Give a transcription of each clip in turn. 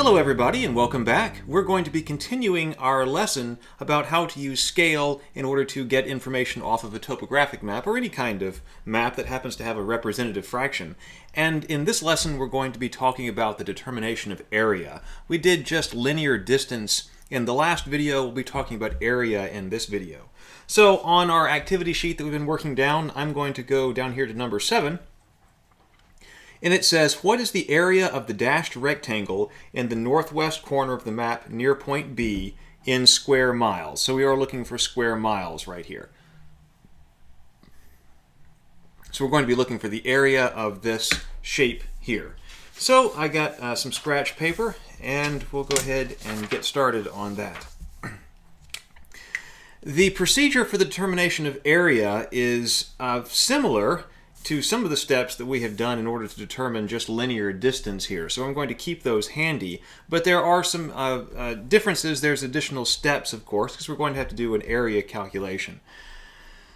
Hello everybody and welcome back. We're going to be continuing our lesson about how to use scale in order to get information off of a topographic map or any kind of map that happens to have a representative fraction. And in this lesson we're going to be talking about the determination of area. We did just linear distance in the last video. We'll be talking about area in this video. So on our activity sheet that we've been working down, I'm going to go down here to number 7. And it says, what is the area of the dashed rectangle in the northwest corner of the map near point B in square miles? So we are looking for square miles right here. So we're going to be looking for the area of this shape here. So I got some scratch paper, and we'll go ahead and get started on that. The procedure for the determination of area is similar to some of the steps that we have done in order to determine just linear distance here. So I'm going to keep those handy, but there are some differences. There's additional steps, of course, because we're going to have to do an area calculation.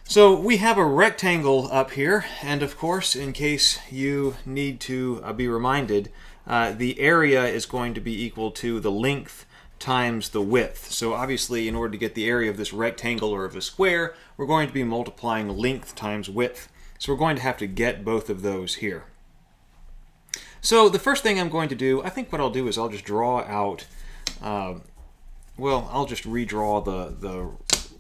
So we have a rectangle up here, and of course, in case you need to be reminded, the area is going to be equal to the length times the width. So obviously, in order to get the area of this rectangle or of a square, we're going to be multiplying length times width. So we're going to have to get both of those here. So the first thing I'm going to do, I think what I'll do is I'll just draw out, I'll just redraw the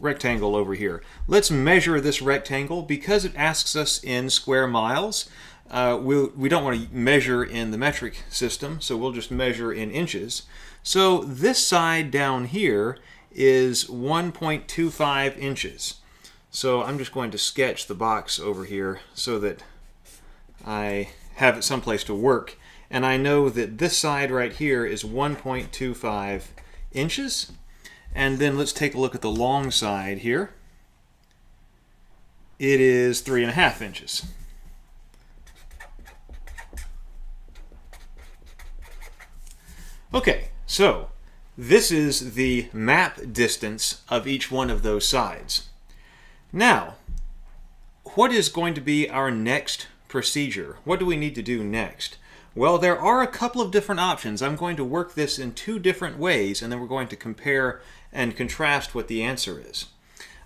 rectangle over here. Let's measure this rectangle. Because it asks us in square miles, we don't want to measure in the metric system, so we'll just measure in inches. So this side down here is 1.25 inches. So I'm just going to sketch the box over here so that I have it someplace to work. And I know that this side right here is 1.25 inches. And then let's take a look at the long side here. It is 3.5 inches. Okay, so this is the map distance of each one of those sides. Now, what is going to be our next procedure? What do we need to do next? Well, there are a couple of different options. I'm going to work this in two different ways, and then we're going to compare and contrast what the answer is,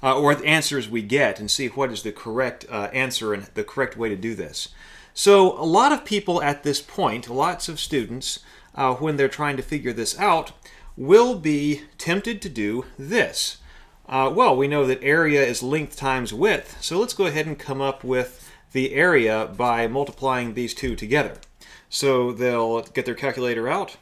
or the answers we get, and see what is the correct answer and the correct way to do this. So a lot of people at this point, lots of students, when they're trying to figure this out, will be tempted to do this. Well, we know that area is length times width, so let's go ahead and come up with the area by multiplying these two together. So they'll get their calculator out,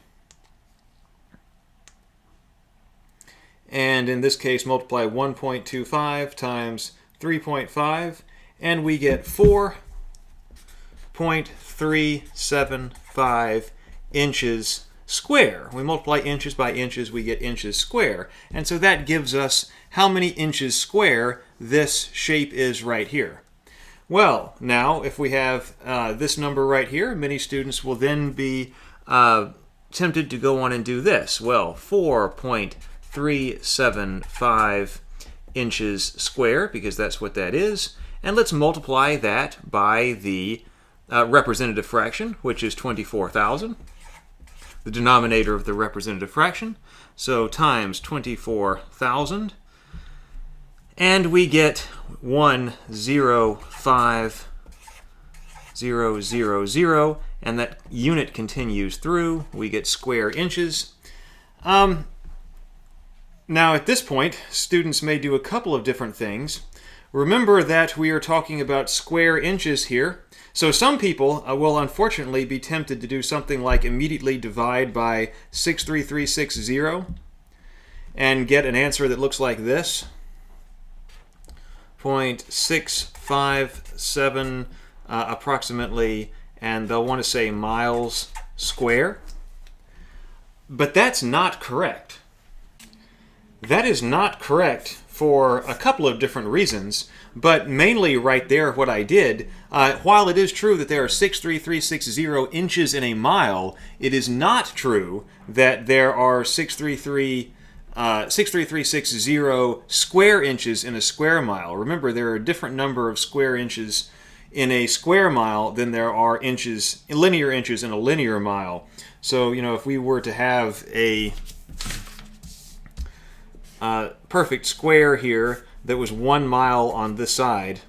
and in this case multiply 1.25 times 3.5, and we get 4.375 inches square. We multiply inches by inches, we get inches square. And so that gives us how many inches square this shape is right here. Well, now if we have this number right here, many students will then be tempted to go on and do this. Well, 4.375 inches square, because that's what that is. And let's multiply that by the representative fraction, which is 24,000. The denominator of the representative fraction. So times 24,000. And we get 105,000, and that unit continues through. We get square inches. Now at this point, students may do a couple of different things. Remember that we are talking about square inches here. So some people will unfortunately be tempted to do something like immediately divide by 63360 and get an answer that looks like this. 0.657 approximately, and they'll want to say miles square. But that's not correct. That is not correct for a couple of different reasons, but mainly right there what I did, while it is true that there are 63360 inches in a mile, it is not true that there are 63360 square inches in a square mile. Remember, there are a different number of square inches in a square mile than there are inches, linear inches in a linear mile. So, if we were to have a perfect square here that was 1 mile on this side,